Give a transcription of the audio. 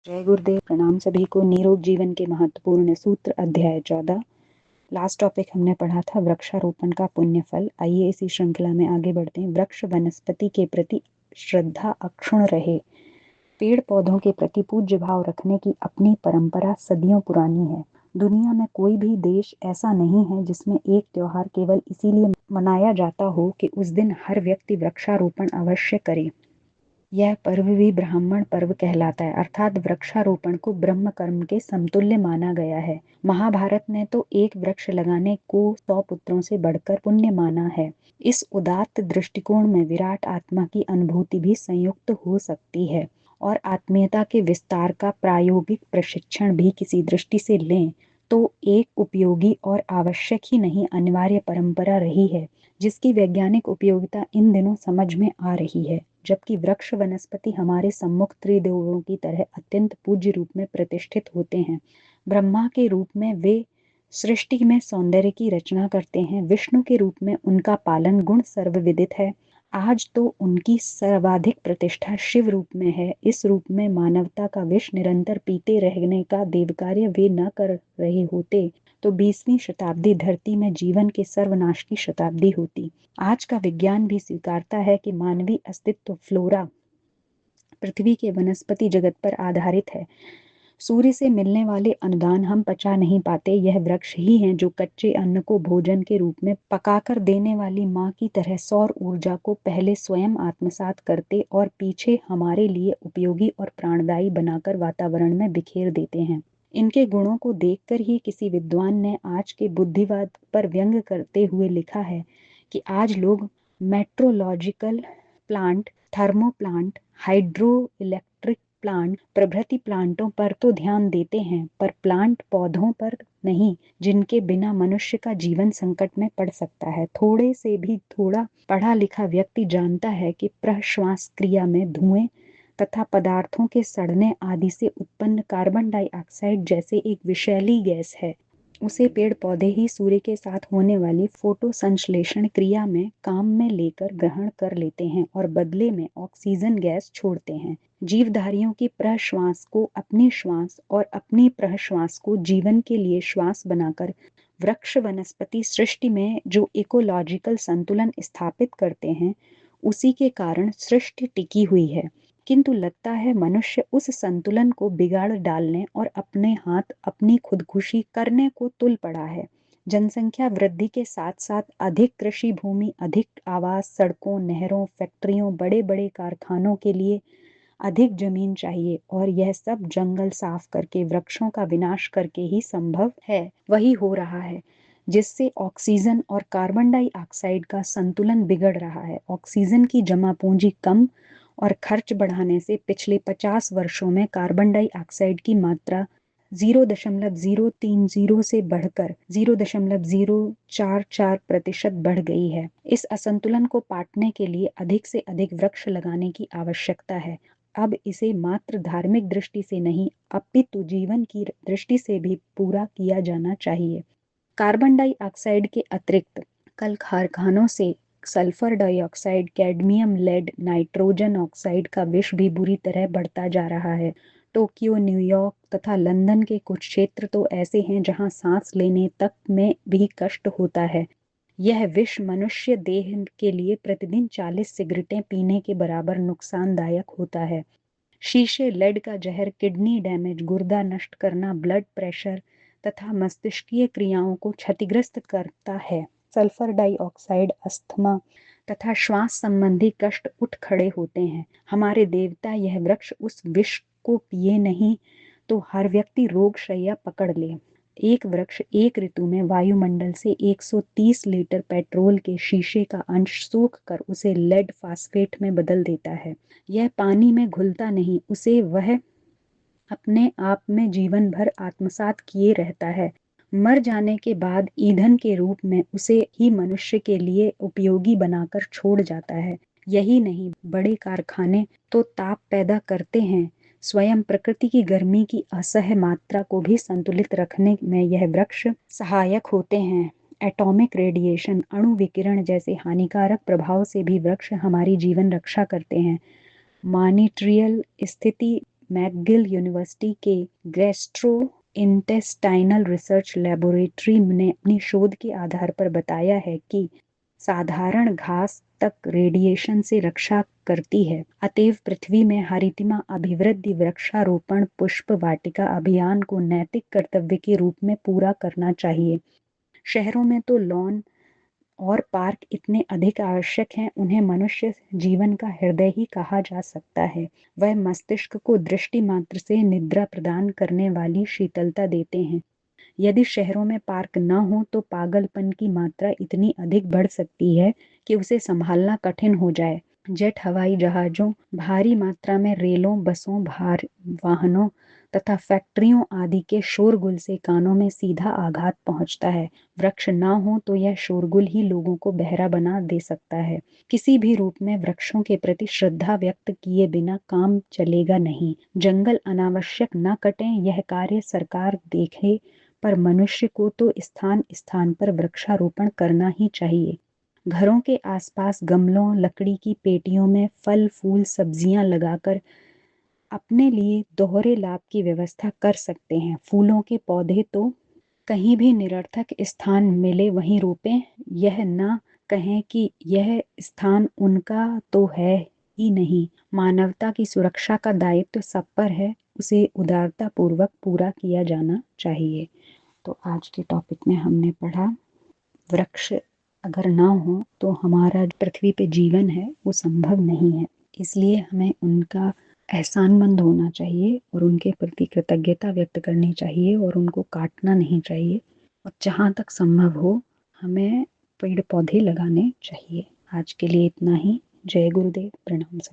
जय गुरुदेव। प्रणाम सभी को। निरोग जीवन के महत्वपूर्ण सूत्र अध्याय 14। लास्ट टॉपिक हमने पढ़ा था वृक्षारोपण का पुण्य फल। आइए इसी श्रृंखला में आगे बढ़ते हैं। वृक्ष वनस्पति के प्रति श्रद्धा अक्षुण्ण रहे। पेड़ पौधों के प्रति पूज्य भाव रखने की अपनी परंपरा सदियों पुरानी है। दुनिया में कोई भी देश ऐसा नहीं है जिसमें एक त्योहार केवल इसीलिए मनाया जाता हो कि उस दिन हर व्यक्ति वृक्षारोपण अवश्य करे। यह पर्व भी ब्राह्मण पर्व कहलाता है, अर्थात वृक्षारोपण को ब्रह्म कर्म के समतुल्य माना गया है। महाभारत ने तो एक वृक्ष लगाने को 100 पुत्रों से बढ़कर पुण्य माना है। इस उदात्त दृष्टिकोण में विराट आत्मा की अनुभूति भी संयुक्त हो सकती है और आत्मीयता के विस्तार का प्रायोगिक प्रशिक्षण भी किसी दृष्टि से लें तो एक उपयोगी और आवश्यक ही नहीं अनिवार्य परंपरा रही है, जिसकी वैज्ञानिक उपयोगिता इन दिनों समझ में आ रही है। जबकि वृक्ष वनस्पति हमारे सम्मुख त्रिदेवों की तरह अत्यंत पूज्य रूप में प्रतिष्ठित होते हैं। ब्रह्मा के रूप में वे सृष्टि में सौंदर्य की रचना करते हैं। विष्णु के रूप में उनका पालन गुण सर्वविदित है। आज तो उनकी सर्वाधिक प्रतिष्ठा शिव रूप में है। इस रूप में मानवता का विष निरंतर पीते रहने का देवकार्य वे न कर रहे होते तो 20वीं शताब्दी धरती में जीवन के सर्वनाश की शताब्दी होती। आज का विज्ञान भी स्वीकारता है कि मानवीय अस्तित्व फ्लोरा पृथ्वी के वनस्पति जगत पर आधारित है। सूर्य से मिलने वाले अनुदान हम पचा नहीं पाते। यह वृक्ष ही हैं जो कच्चे अन्न को भोजन के रूप में पकाकर देने वाली माँ की तरह सौर ऊर्जा को पहले स्वयं आत्मसात करते और पीछे हमारे लिए उपयोगी और प्राणदायी बनाकर वातावरण में बिखेर देते हैं। इनके गुणों को देखकर ही किसी विद्वान ने आज के बुद्धिवाद पर व्यंग करते हुए लिखा है कि आज लोग metrological plant, thermo plant, hydroelectric plant प्रभृति प्लांटों पर तो ध्यान देते हैं, पर प्लांट पौधों पर नहीं, जिनके बिना मनुष्य का जीवन संकट में पड़ सकता है। थोड़े से भी थोड़ा पढ़ा लिखा व्यक्ति जानता है कि प्रश्वास क्रिया में धुएं तथा पदार्थों के सड़ने आदि से उत्पन्न कार्बन डाइऑक्साइड जैसे एक विषैली गैस है। उसे पेड़ पौधे ही सूर्य के साथ होने वाली फोटो संश्लेषण क्रिया में काम में लेकर ग्रहण कर लेते हैं और बदले में ऑक्सीजन गैस छोड़ते हैं। जीवधारियों की प्रश्वास को अपनी श्वास और अपनी प्रश्वास को जीवन के लिए श्वास बनाकर वृक्ष वनस्पति सृष्टि में जो इकोलॉजिकल संतुलन स्थापित करते हैं, उसी के कारण सृष्टि टिकी हुई है। किंतु लगता है मनुष्य उस संतुलन को बिगाड़ डालने और अपने हाथ अपनी खुदकुशी करने को तुल पड़ा है। जनसंख्या वृद्धि के साथ साथ अधिक कृषि भूमि, अधिक आवास, सड़कों, नहरों, फैक्ट्रियों, बड़े बड़े कारखानों के लिए अधिक जमीन चाहिए और यह सब जंगल साफ करके, वृक्षों का विनाश करके ही संभव है। वही हो रहा है जिससे ऑक्सीजन और कार्बन डाइऑक्साइड का संतुलन बिगड़ रहा है। ऑक्सीजन की जमा पूंजी कम और खर्च बढ़ाने से पिछले 50 वर्षों में कार्बन डाइऑक्साइड की मात्रा 0.030 से बढ़कर 0.044% बढ़ गई है। इस असंतुलन को पाटने के लिए अधिक से अधिक वृक्ष लगाने की आवश्यकता है। अब इसे मात्र धार्मिक दृष्टि से नहीं, अपितु जीवन की दृष्टि से भी पूरा किया जाना चाहिए। कार्बन डाइऑक्साइड के अतिरिक्त कल कारखानों से sulphur dioxide, cadmium, lead, nitrogen oxide का विष भी बुरी तरह बढ़ता जा रहा है। टोक्यो, न्यूयॉर्क तथा लंदन के कुछ क्षेत्र तो ऐसे हैं जहां सांस लेने तक में भी कष्ट होता है। यह विष मनुष्य देह के लिए प्रतिदिन 40 सिगरेटें पीने के बराबर नुकसानदायक होता है। शीशे, लेड का जहर किडनी डैमेज, गुर्दा नष्ट करना, ब्लड प्रेशर तथा मस्तिष्कीय क्रियाओं को क्षतिग्रस्त करता है। सल्फर डाइऑक्साइड अस्थमा तथा श्वास संबंधी कष्ट उठ खड़े होते हैं। हमारे देवता यह वृक्ष उस विष को पिए नहीं तो हर व्यक्ति रोग शैया पकड़ ले। एक वृक्ष एक ऋतु में वायुमंडल से 130 लीटर पेट्रोल के शीशे का अंश सूख कर उसे लेड फास्फेट में बदल देता है। यह पानी में घुलता नहीं, उसे वह अपने आप में जीवन भर आत्मसात किए रहता है। मर जाने के बाद ईंधन के रूप में उसे ही मनुष्य के लिए उपयोगी बनाकर छोड़ जाता है। यही नहीं, बड़े कारखाने तो ताप पैदा करते हैं। स्वयं प्रकृति की गर्मी की असह्य मात्रा को भी संतुलित रखने में यह वृक्ष सहायक होते हैं। एटॉमिक रेडिएशन, अणु विकिरण जैसे हानिकारक प्रभाव से भी वृक्ष हमारी जीवन रक्षा करते हैं। मॉनिट्रियल स्थिति मैकगिल यूनिवर्सिटी के गैस्ट्रो इंटेस्टाइनल रिसर्च लेबोरेटरी ने अपनी शोध के आधार पर बताया है कि साधारण घास तक रेडिएशन से रक्षा करती है। अतएव पृथ्वी में हरितिमा अभिवृद्धि वृक्षारोपण पुष्प वाटिका अभियान को नैतिक कर्तव्य के रूप में पूरा करना चाहिए। शहरों में तो लॉन और पार्क इतने अधिक आवश्यक हैं, उन्हें मनुष्य जीवन का हृदय ही कहा जा सकता है। वह मस्तिष्क को दृष्टि मात्र से निद्रा प्रदान करने वाली शीतलता देते हैं। यदि शहरों में पार्क न हो तो पागलपन की मात्रा इतनी अधिक बढ़ सकती है कि उसे संभालना कठिन हो जाए। जेट हवाई जहाजों, भारी मात्रा में रेलों, बसों, भार वाहनों तथा फैक्ट्रियों आदि के शोरगुल से कानों में सीधा आघात पहुंचता है। वृक्ष न हो तो यह शोरगुल ही लोगों को बहरा बना दे सकता है। किसी भी रूप में वृक्षों के प्रति श्रद्धा व्यक्त किए बिना काम चलेगा नहीं। जंगल अनावश्यक न कटें, यह कार्य सरकार देखे, पर मनुष्य को तो स्थान स्थान पर वृक्षारोपण करना ही चाहिए। घरों के आसपास गमलों, लकड़ी की पेटियों में फल फूल सब्जियां लगाकर अपने लिए दोहरे लाभ की व्यवस्था कर सकते हैं। फूलों के पौधे तो कहीं भी निरर्थक स्थान मिले वहीं रोपें। यह न कहें कि यह स्थान उनका तो है ही नहीं। मानवता की सुरक्षा का दायित्व सब पर है, उसे उदारता पूर्वक पूरा किया जाना चाहिए। तो आज के टॉपिक में हमने पढ़ा, वृक्ष अगर ना हो तो हमारा पृथ्वी पे जीवन है वो संभव नहीं है। इसलिए हमें उनका एहसानमंद होना चाहिए और उनके प्रति कृतज्ञता व्यक्त करनी चाहिए और उनको काटना नहीं चाहिए। और जहाँ तक संभव हो हमें पेड़ पौधे लगाने चाहिए। आज के लिए इतना ही। जय गुरुदेव, प्रणाम।